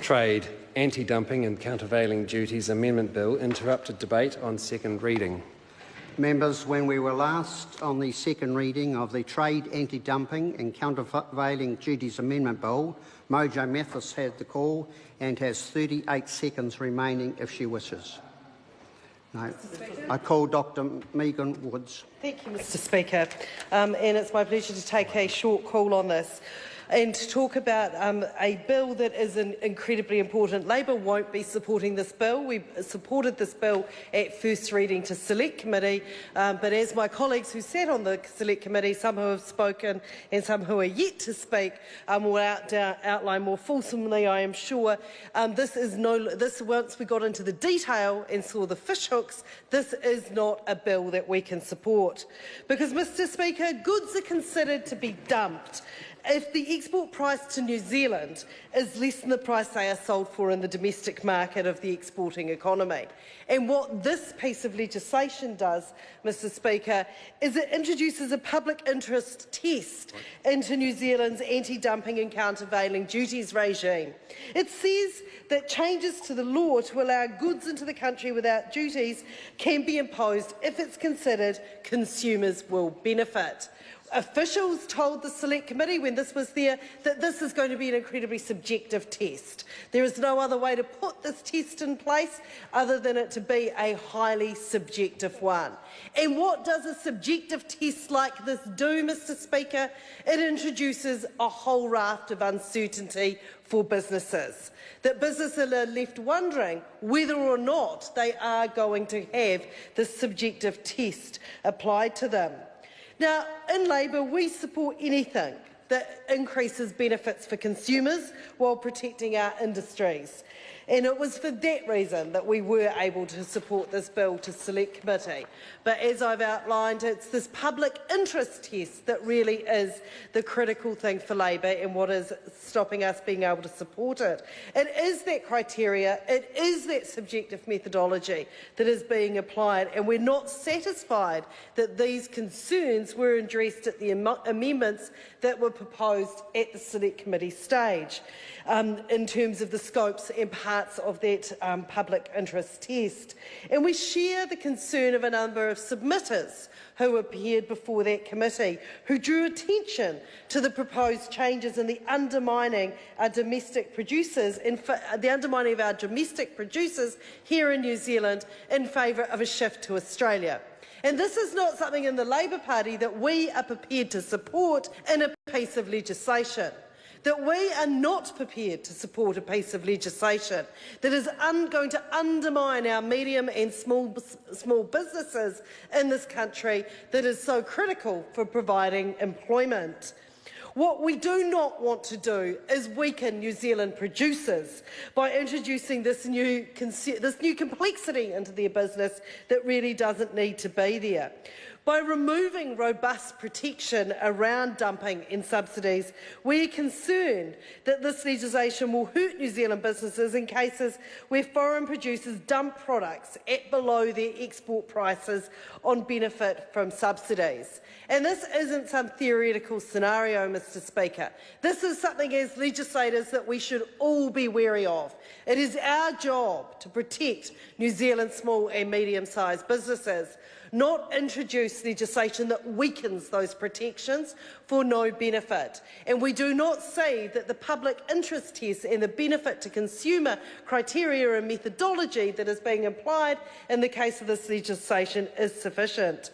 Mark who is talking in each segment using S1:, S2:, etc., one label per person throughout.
S1: Trade, Anti-Dumping and Countervailing Duties Amendment Bill interrupted debate on second reading.
S2: Members, when we were last on the second reading of the Trade, Anti-Dumping and Countervailing Duties Amendment Bill, Mojo Mathis had the call and has 38 seconds remaining if she wishes. No. I call Dr Megan Woods.
S3: Thank you, Mr Speaker. And it's my pleasure to take a short call on this and to talk about a bill that is incredibly important. Labor won't be supporting this bill. We supported this bill at first reading to Select Committee, but as my colleagues who sat on the Select Committee, some who have spoken and some who are yet to speak, will outline more fulsomely, I am sure. Once we got into the detail and saw the fishhooks, this is not a bill that we can support. Because, Mr Speaker, goods are considered to be dumped if the export price to New Zealand is less than the price they are sold for in the domestic market of the exporting economy. And what this piece of legislation does, Mr Speaker, is it introduces a public interest test into New Zealand's anti-dumping and countervailing duties regime. It says that changes to the law to allow goods into the country without duties can be imposed if it's considered consumers will benefit. Officials told the Select Committee when this was there that this is going to be an incredibly subjective test. There is no other way to put this test in place other than it to be a highly subjective one. And what does a subjective test like this do, Mr Speaker? It introduces a whole raft of uncertainty for businesses. That businesses are left wondering whether or not they are going to have this subjective test applied to them. Now, in Labor, we support anything that increases benefits for consumers while protecting our industries. And it was for that reason that we were able to support this bill to Select Committee. But as I've outlined, it's this public interest test that really is the critical thing for Labor and what is stopping us being able to support it. It is that criteria, it is that subjective methodology that is being applied, and we're not satisfied that these concerns were addressed at the amendments that were proposed at the Select Committee stage in terms of the scopes and parts of that public interest test. And we share the concern of a number of submitters who appeared before that committee, who drew attention to the proposed changes and the undermining our domestic producers, the undermining of our domestic producers here in New Zealand in favour of a shift to Australia. And this is not something in the Labor Party that we are prepared to support in a piece of legislation. That we are not prepared to support a piece of legislation that is going to undermine our medium and small businesses in this country that is so critical for providing employment. What we do not want to do is weaken New Zealand producers by introducing this new complexity into their business that really doesn't need to be there. By removing robust protection around dumping and subsidies, we are concerned that this legislation will hurt New Zealand businesses in cases where foreign producers dump products at below their export prices on benefit from subsidies. And this isn't some theoretical scenario, Mr Speaker. This is something as legislators that we should all be wary of. It is our job to protect New Zealand's small and medium-sized businesses, not introduce legislation that weakens those protections for no benefit. And we do not see that the public interest test and the benefit to consumer criteria and methodology that is being applied in the case of this legislation is sufficient.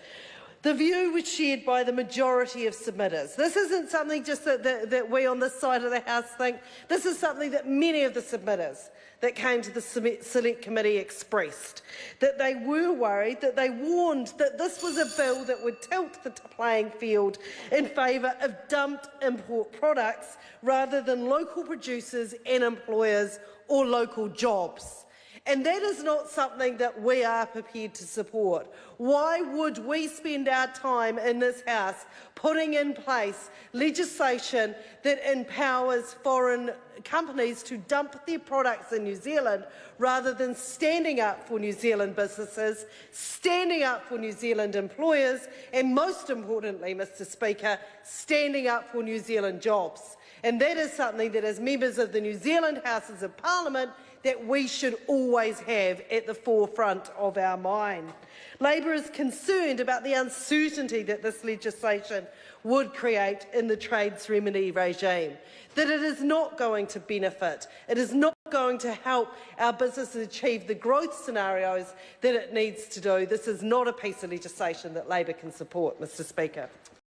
S3: The view was shared by the majority of submitters. This isn't something just that we on this side of the House think. This is something that many of the submitters that came to the Select Committee expressed, that they were worried, that they warned that this was a bill that would tilt the playing field in favour of dumped import products rather than local producers and employers or local jobs. And that is not something that we are prepared to support. Why would we spend our time in this House putting in place legislation that empowers foreign companies to dump their products in New Zealand rather than standing up for New Zealand businesses, standing up for New Zealand employers, and most importantly, Mr Speaker, standing up for New Zealand jobs? And that is something that, as members of the New Zealand Houses of Parliament, that we should always have at the forefront of our mind. Labor is concerned about the uncertainty that this legislation would create in the trades remedy regime, that it is not going to benefit, it is not going to help our businesses achieve the growth scenarios that it needs to do. This is not a piece of legislation that Labor can support, Mr Speaker.